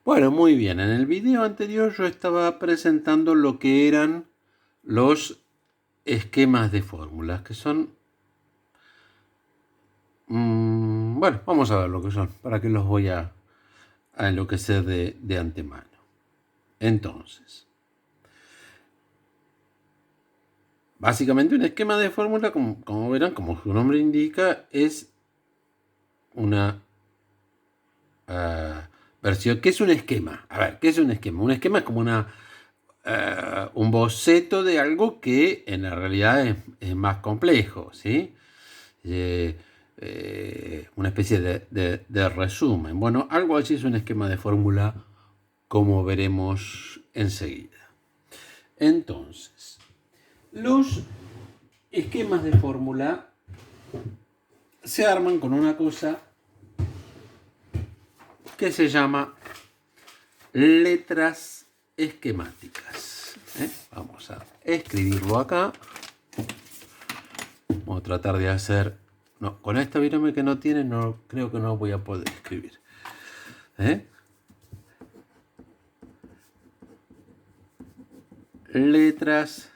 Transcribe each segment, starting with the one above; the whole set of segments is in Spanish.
Bueno, muy bien. En el video anterior yo estaba presentando lo que eran los esquemas de fórmulas, que son... bueno, vamos a ver lo que son, para que los voy a enloquecer de antemano. Entonces, básicamente un esquema de fórmula, como verán, como su nombre indica, es una versión. ¿Qué es un esquema? A ver, ¿qué es un esquema? Un esquema es como un boceto de algo que en la realidad es más complejo, ¿sí? Una especie de resumen. Bueno, algo así es un esquema de fórmula, como veremos enseguida. Entonces, los esquemas de fórmula se arman con una cosa que se llama letras esquemáticas. Vamos a escribirlo acá. Vamos a tratar de hacer... No, con esta virome que no tiene, no, creo que no voy a poder escribir. Letras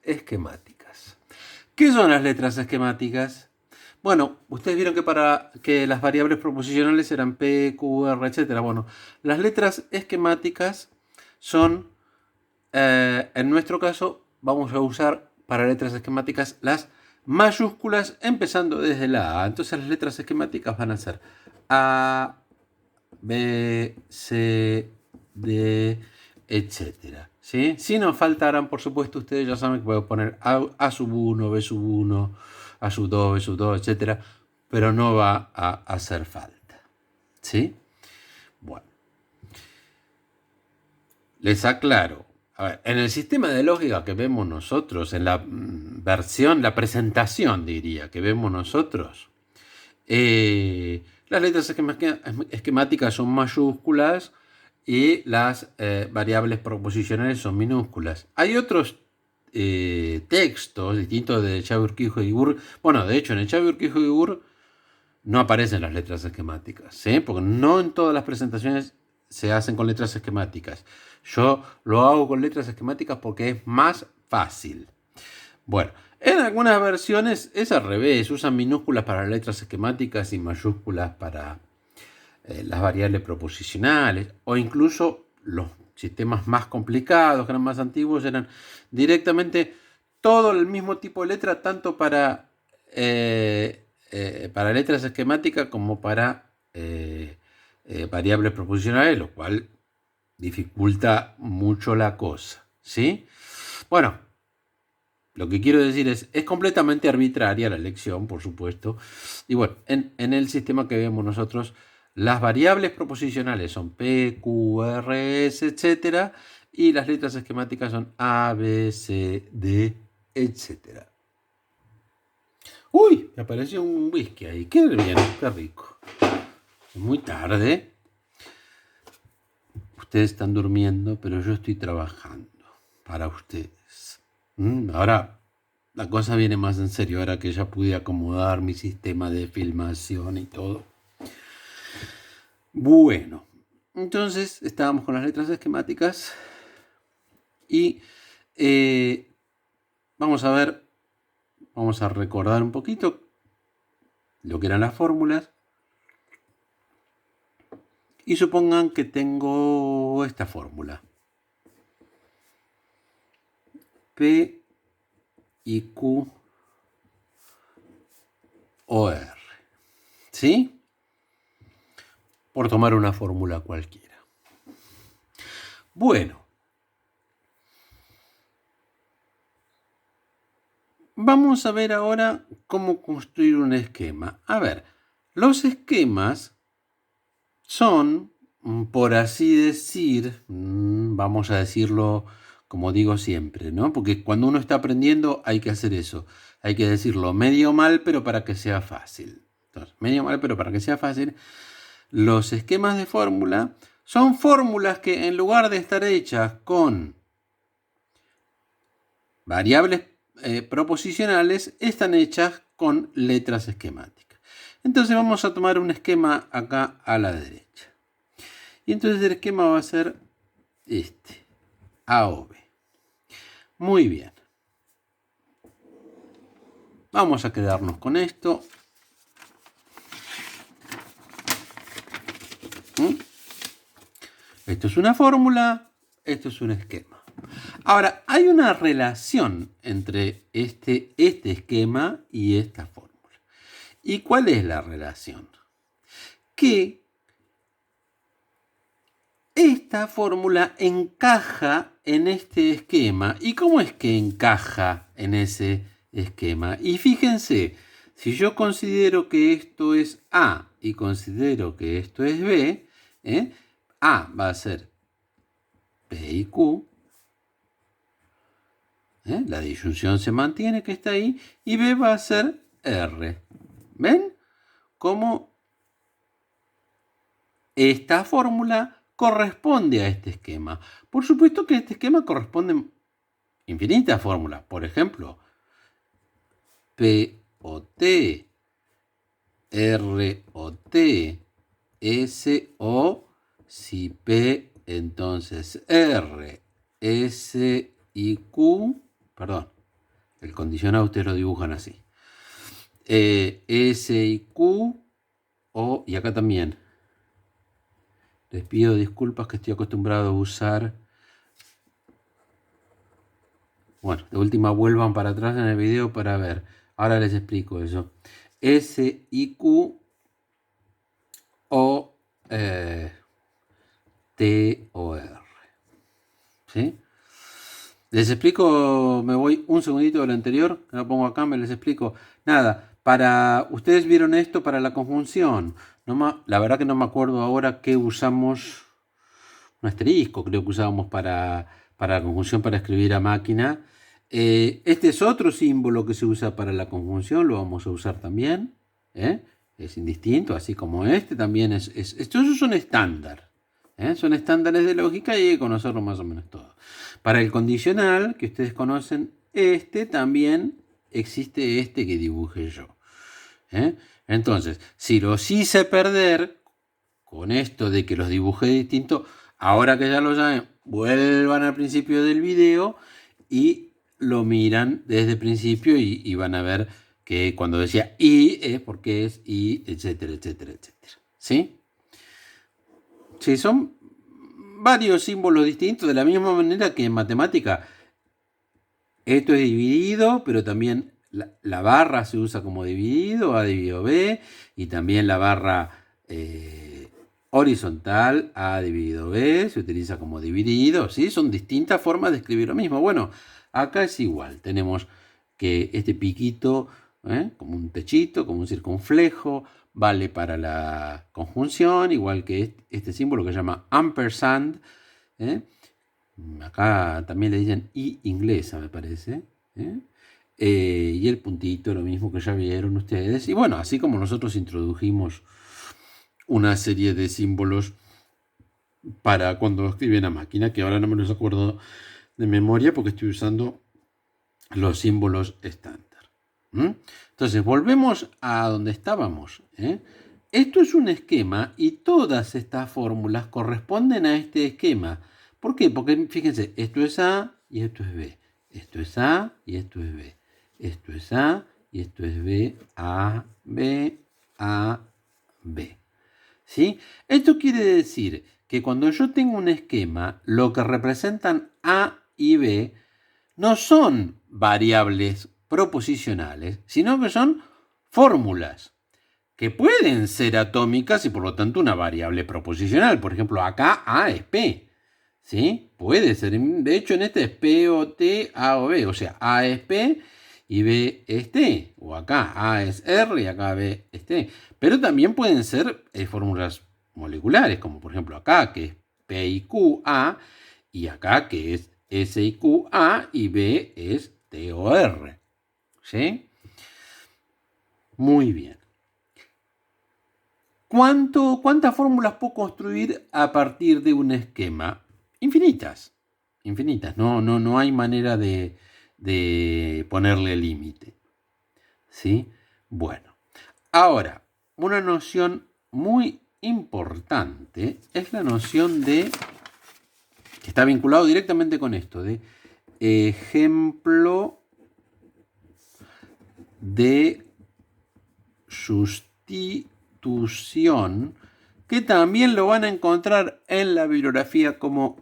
esquemáticas. ¿Qué son las letras esquemáticas? Bueno, ustedes vieron que para que las variables proposicionales eran P, Q, R, etc. Bueno, las letras esquemáticas son, en nuestro caso, vamos a usar para letras esquemáticas las mayúsculas empezando desde la A. Entonces las letras esquemáticas van a ser A, B, C, D, etc. ¿Sí? Si nos faltaran, por supuesto, ustedes ya saben que puedo poner A sub 1, B sub 1, A sub 2, B sub 2, etc. Pero no va a hacer falta. ¿Sí? Bueno. Les aclaro. A ver, en el sistema de lógica que vemos nosotros, en la versión, la presentación diría, que vemos nosotros, las letras esquemáticas son mayúsculas y las variables proposicionales son minúsculas. Hay otros textos distintos de Chabur-Kijō-Igur. Bueno, de hecho, en el Chabur-Kijō-Igur no aparecen las letras esquemáticas, ¿sí? Porque no en todas las presentaciones se hacen con letras esquemáticas. Yo lo hago con letras esquemáticas porque es más fácil. Bueno, en algunas versiones es al revés. Usan minúsculas para letras esquemáticas y mayúsculas para las variables proposicionales. O incluso los sistemas más complicados, que eran más antiguos, eran directamente todo el mismo tipo de letra, tanto para letras esquemáticas como para variables proposicionales, lo cual dificulta mucho la cosa, ¿sí? Bueno, lo que quiero decir es completamente arbitraria la elección, por supuesto. Y bueno, en el sistema que vemos nosotros, las variables proposicionales son P, Q, R, S, etc. Y las letras esquemáticas son A, B, C, D, etc. Uy, me apareció un whisky ahí. Qué bien, qué rico. Muy tarde. Ustedes están durmiendo, pero yo estoy trabajando para ustedes. Ahora la cosa viene más en serio, ahora que ya pude acomodar mi sistema de filmación y todo. Bueno, entonces estábamos con las letras esquemáticas y vamos a recordar un poquito lo que eran las fórmulas. Y supongan que tengo esta fórmula. P y Q o R. ¿Sí? Por tomar una fórmula cualquiera. Bueno. Vamos a ver ahora cómo construir un esquema. A ver, los esquemas son, por así decir, vamos a decirlo como digo siempre, ¿no? Porque cuando uno está aprendiendo hay que hacer eso. Hay que decirlo medio mal, pero para que sea fácil. Entonces, medio mal, pero para que sea fácil. Los esquemas de fórmula son fórmulas que en lugar de estar hechas con variables proposicionales están hechas con letras esquemáticas. Entonces vamos a tomar un esquema acá a la derecha. Y entonces el esquema va a ser este, A o B. Muy bien. Vamos a quedarnos con esto. Esto es una fórmula, esto es un esquema. Ahora, hay una relación entre este esquema y esta fórmula. ¿Y cuál es la relación? Que esta fórmula encaja en este esquema. ¿Y cómo es que encaja en ese esquema? Y fíjense, si yo considero que esto es A y considero que esto es B, A va a ser P y Q, la disyunción se mantiene, que está ahí, y B va a ser R. ¿Ven? Cómo esta fórmula corresponde a este esquema. Por supuesto que a este esquema corresponden infinitas fórmulas. Por ejemplo, P o T, R o T, S o, si P, entonces R, S y Q, perdón, el condicionado ustedes lo dibujan así. S y Q, o, y acá también. Les pido disculpas que estoy acostumbrado a usar. Bueno, de última vuelvan para atrás en el video para ver. Ahora les explico eso. S y Q o T o R. ¿Sí? Les explico, me voy un segundito de lo anterior, que lo pongo acá, me les explico. Nada, ustedes vieron esto para la conjunción. La verdad que no me acuerdo ahora qué usamos. Un asterisco creo que usábamos para la conjunción para escribir a máquina. Este es otro símbolo que se usa para la conjunción, lo vamos a usar también. Es indistinto, así como este también estos son estándar. Son estándares de lógica y hay que conocerlo más o menos todo. Para el condicional, que ustedes conocen, también existe este que dibujé yo. Entonces, si los hice perder con esto de que los dibujé distinto, ahora que ya lo saben, vuelvan al principio del video y lo miran desde el principio y van a ver que cuando decía y es porque es y, etcétera, etcétera, etcétera. ¿Sí? Sí, son varios símbolos distintos, de la misma manera que en matemática esto es dividido, pero también la barra se usa como dividido, A dividido B, y también la barra horizontal, A dividido B, se utiliza como dividido, ¿sí? Son distintas formas de escribir lo mismo. Bueno, acá es igual, tenemos que este piquito, como un techito, como un circunflejo, vale para la conjunción, igual que este símbolo que se llama ampersand, acá también le dicen I inglesa, me parece, y el puntito, lo mismo que ya vieron ustedes, y bueno, así como nosotros introdujimos una serie de símbolos para cuando escriben a máquina, que ahora no me los acuerdo de memoria porque estoy usando los símbolos estándar. Entonces, volvemos a donde estábamos. Esto es un esquema y todas estas fórmulas corresponden a este esquema. ¿Por qué? Porque fíjense, esto es A y esto es B. Esto es A y esto es B. Esto es A y esto es B, A, B, A, B. ¿Sí? Esto quiere decir que cuando yo tengo un esquema, lo que representan A y B no son variables proposicionales, sino que son fórmulas que pueden ser atómicas y por lo tanto una variable proposicional. Por ejemplo, acá A es P. ¿Sí? Puede ser. De hecho, en este es P o T, A o B. O sea, A es P y B es T. O acá A es R y acá B es T. Pero también pueden ser fórmulas moleculares, como por ejemplo acá, que es P y Q, A, y acá, que es S y Q, A, y B es T o R. ¿Sí? Muy bien. ¿Cuántas fórmulas puedo construir a partir de un esquema? Infinitas. Infinitas. No hay manera de de ponerle límite. ¿Sí? Bueno, ahora, una noción muy importante es la noción de, que está vinculado directamente con esto, de ejemplo de sustitución, que también lo van a encontrar en la bibliografía como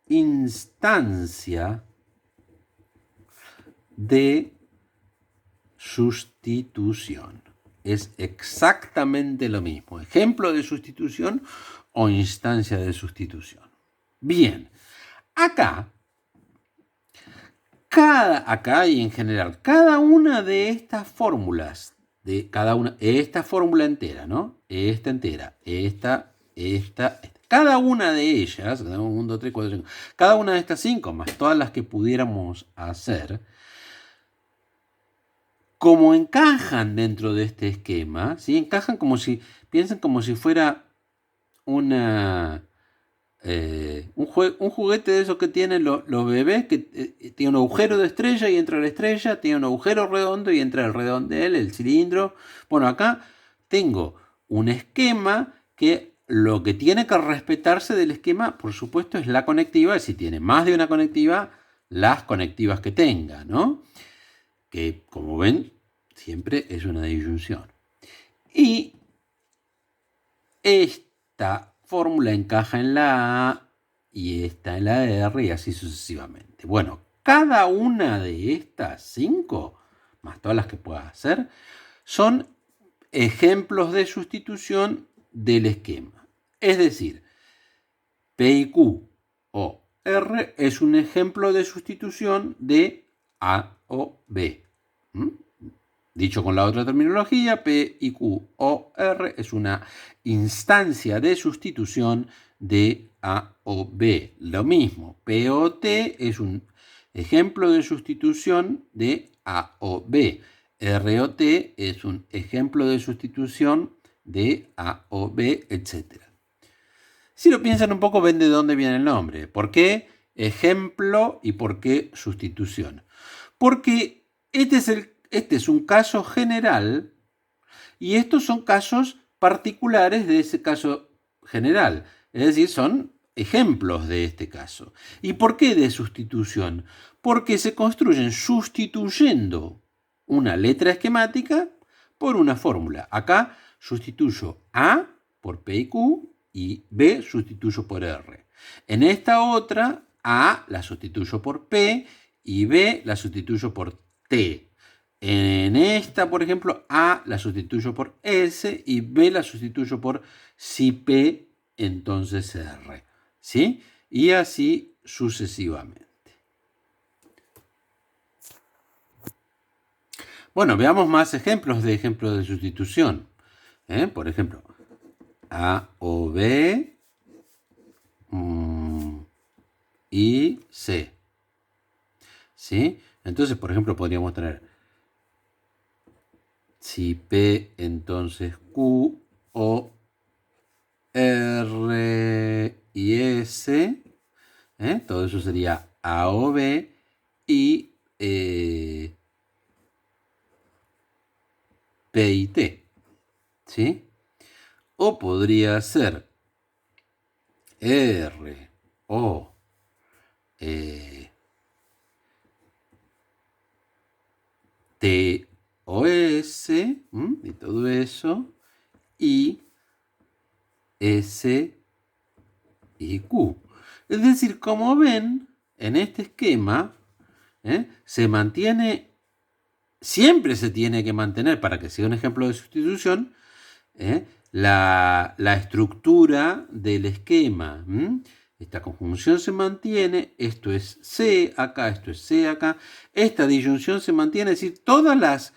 instancia de sustitución. Es exactamente lo mismo. Ejemplo de sustitución o instancia de sustitución. Bien, acá y en general, cada una de estas fórmulas, esta fórmula entera, ¿no? Esta entera, esta, cada una de ellas, 1, 2, 3, 4, 5, cada una de estas 5, más todas las que pudiéramos hacer, como encajan dentro de este esquema, ¿sí? Encajan piensen como si fuera un juguete de esos que tienen los bebés, que tiene un agujero de estrella y entra la estrella, tiene un agujero redondo y entra el redondel, el cilindro. Bueno, acá tengo un esquema que lo que tiene que respetarse del esquema, por supuesto, es la conectiva. Si tiene más de una conectiva, las conectivas que tenga, ¿no? Que, como ven, siempre es una disyunción. Y esta fórmula encaja en la A y esta en la R y así sucesivamente. Bueno, cada una de estas 5, más todas las que pueda hacer, son ejemplos de sustitución del esquema. Es decir, P y Q o R es un ejemplo de sustitución de A o B. Dicho con la otra terminología, P y Q o R es una instancia de sustitución de A o B. Lo mismo, P o T es un ejemplo de sustitución de A o B. R o T es un ejemplo de sustitución de A o B, etc. Si lo piensan un poco, ven de dónde viene el nombre. ¿Por qué ejemplo y por qué sustitución? Porque este es un caso general y estos son casos particulares de ese caso general. Es decir, son ejemplos de este caso. ¿Y por qué de sustitución? Porque se construyen sustituyendo una letra esquemática por una fórmula. Acá sustituyo A por P y Q y B sustituyo por R. En esta otra, A la sustituyo por P y B la sustituyo por T. En esta, por ejemplo, A la sustituyo por S y B la sustituyo por si P, entonces R. ¿Sí? Y así sucesivamente. Bueno, veamos más ejemplos de sustitución. Por ejemplo, A o B y C. ¿Sí? Entonces, por ejemplo, podríamos tener si P, entonces Q o R y S. Todo eso sería A o B y P y T. ¿Sí? O podría ser R o T o S y todo eso, y S y Q. Es decir, como ven, en este esquema se mantiene, siempre se tiene que mantener, para que sea un ejemplo de sustitución, la estructura del esquema. Esta conjunción se mantiene, esto es C acá, esto es C acá. Esta disyunción se mantiene, es decir, todas las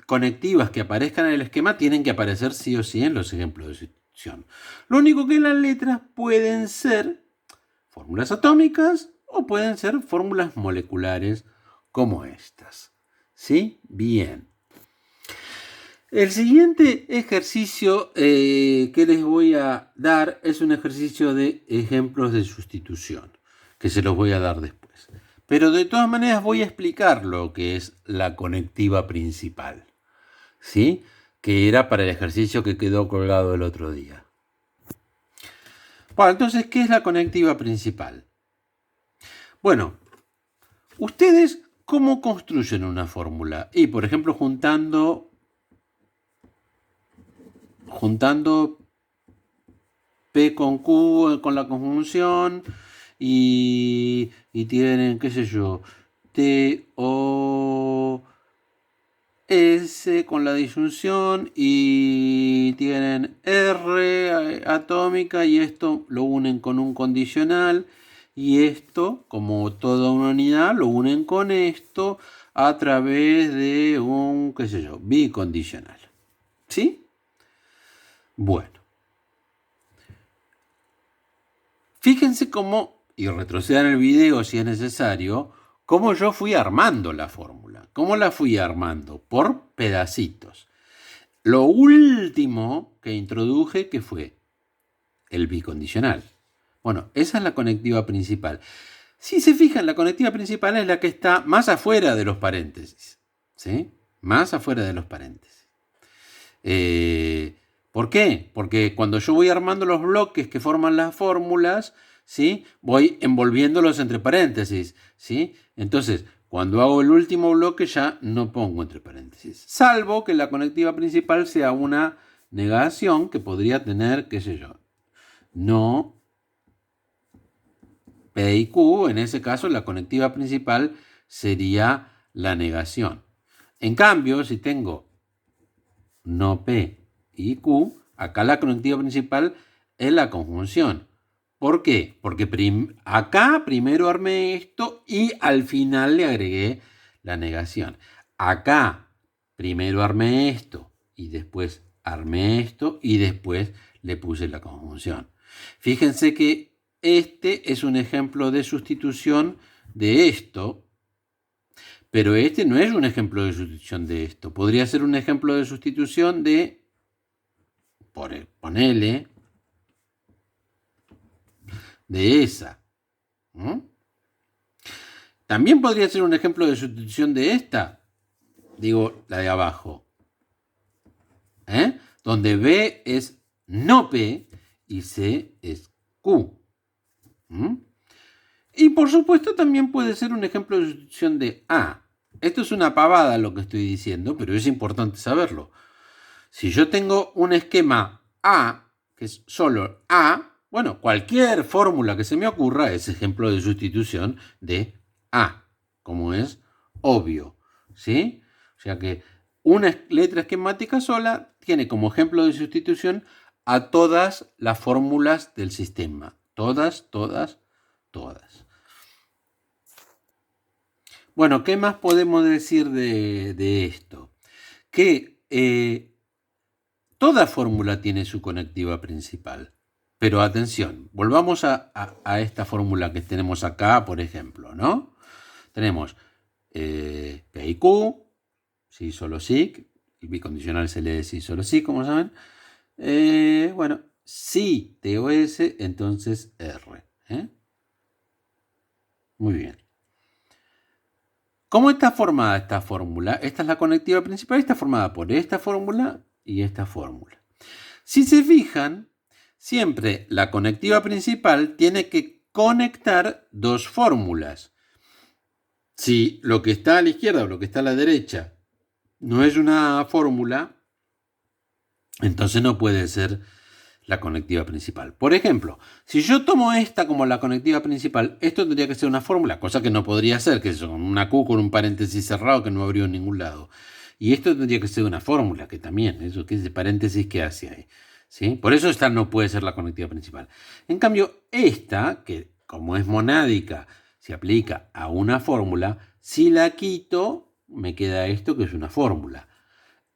conectivas que aparezcan en el esquema tienen que aparecer sí o sí en los ejemplos de sustitución. Lo único que las letras pueden ser fórmulas atómicas o pueden ser fórmulas moleculares como estas. ¿Sí? Bien. El siguiente ejercicio que les voy a dar es un ejercicio de ejemplos de sustitución, que se los voy a dar después. Pero de todas maneras voy a explicar lo que es la conectiva principal, ¿sí? Que era para el ejercicio que quedó colgado el otro día. Bueno, entonces, ¿qué es la conectiva principal? Bueno, ustedes, ¿cómo construyen una fórmula? Y, por ejemplo, juntando P con Q con la conjunción y tienen, qué sé yo, T, O, S con la disyunción y tienen R atómica y esto lo unen con un condicional y esto, como toda una unidad, lo unen con esto a través de un, qué sé yo, bicondicional. ¿Sí? Bueno. Fíjense cómo, y retrocedan el video si es necesario, cómo yo fui armando la fórmula. ¿Cómo la fui armando? Por pedacitos. Lo último que introduje, que fue el bicondicional. Bueno, esa es la conectiva principal. Si se fijan, la conectiva principal es la que está más afuera de los paréntesis. ¿Sí? Más afuera de los paréntesis. ¿Por qué? Porque cuando yo voy armando los bloques que forman las fórmulas, ¿sí? Voy envolviéndolos entre paréntesis, ¿sí? Entonces, cuando hago el último bloque ya no pongo entre paréntesis, salvo que la conectiva principal sea una negación que podría tener, qué sé yo, no P y Q. En ese caso, la conectiva principal sería la negación. En cambio, si tengo no P y Q, acá la conectiva principal es la conjunción. ¿Por qué? Porque acá primero armé esto y al final le agregué la negación. Acá primero armé esto y después armé esto y después le puse la conjunción. Fíjense que este es un ejemplo de sustitución de esto, pero este no es un ejemplo de sustitución de esto. Podría ser un ejemplo de sustitución de, ponele, de esa. También podría ser un ejemplo de sustitución de esta. Digo, la de abajo. Donde B es no P y C es Q. Y por supuesto también puede ser un ejemplo de sustitución de A. Esto es una pavada lo que estoy diciendo, pero es importante saberlo. Si yo tengo un esquema A, que es solo A, bueno, cualquier fórmula que se me ocurra es ejemplo de sustitución de A, como es obvio, ¿sí? O sea que una letra esquemática sola tiene como ejemplo de sustitución a todas las fórmulas del sistema. Todas, todas, todas. Bueno, ¿qué más podemos decir de esto? Que toda fórmula tiene su conectiva principal. Pero atención, volvamos a esta fórmula que tenemos acá, por ejemplo, ¿no? Tenemos P y Q, sí, solo sí, el bicondicional se lee sí, solo sí, como saben. Bueno, sí, T o S, entonces R. Muy bien. ¿Cómo está formada esta fórmula? Esta es la conectiva principal, está formada por esta fórmula y esta fórmula. Si se fijan, siempre la conectiva principal tiene que conectar dos fórmulas. Si lo que está a la izquierda o lo que está a la derecha no es una fórmula, entonces no puede ser la conectiva principal. Por ejemplo, si yo tomo esta como la conectiva principal, esto tendría que ser una fórmula, cosa que no podría ser, que es una Q con un paréntesis cerrado que no abrió en ningún lado. Y esto tendría que ser una fórmula, que también, eso que es de paréntesis que hace ahí. ¿Sí? Por eso esta no puede ser la conectiva principal. En cambio, esta, que como es monádica, se aplica a una fórmula, si la quito, me queda esto que es una fórmula.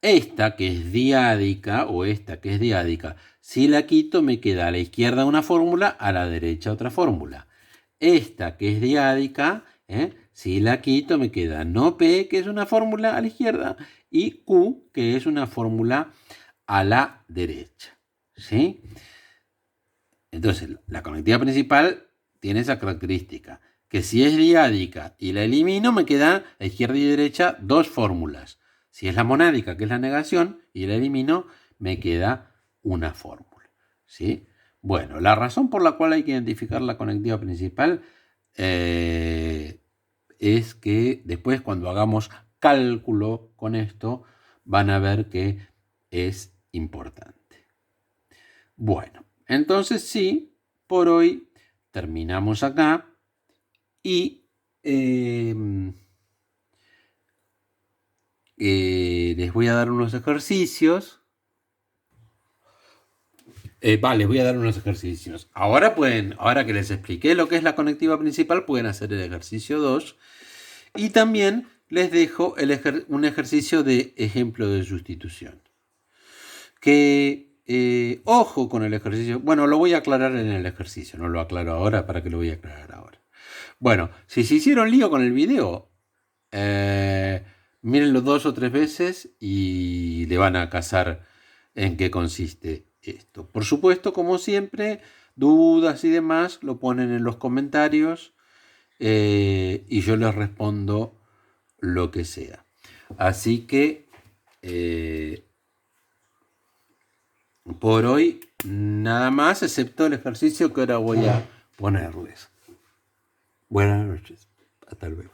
Esta que es diádica, o esta que es diádica, si la quito, me queda a la izquierda una fórmula, a la derecha otra fórmula. Esta que es diádica, si la quito, me queda no P, que es una fórmula a la izquierda, y Q, que es una fórmula a la derecha. ¿Sí? Entonces, la conectiva principal tiene esa característica, que si es diádica y la elimino, me queda a izquierda y derecha dos fórmulas. Si es la monádica, que es la negación, y la elimino, me queda una fórmula. ¿Sí? Bueno, la razón por la cual hay que identificar la conectiva principal es que después cuando hagamos cálculo con esto, van a ver que es importante. Bueno, entonces sí, por hoy terminamos acá y les voy a dar unos ejercicios. Les voy a dar unos ejercicios. Ahora que les expliqué lo que es la conectiva principal, pueden hacer el ejercicio 2. Y también les dejo un ejercicio de ejemplo de sustitución. Ojo con el ejercicio. Bueno, lo voy a aclarar en el ejercicio. No lo aclaro ahora, para que lo voy a aclarar ahora. Bueno, si se hicieron lío con el video, mírenlo 2 o 3 veces y le van a cazar en qué consiste esto. Por supuesto, como siempre, dudas y demás lo ponen en los comentarios y yo les respondo lo que sea. Así que por hoy nada más, excepto el ejercicio que ahora voy a ponerles. Buenas noches. Hasta luego.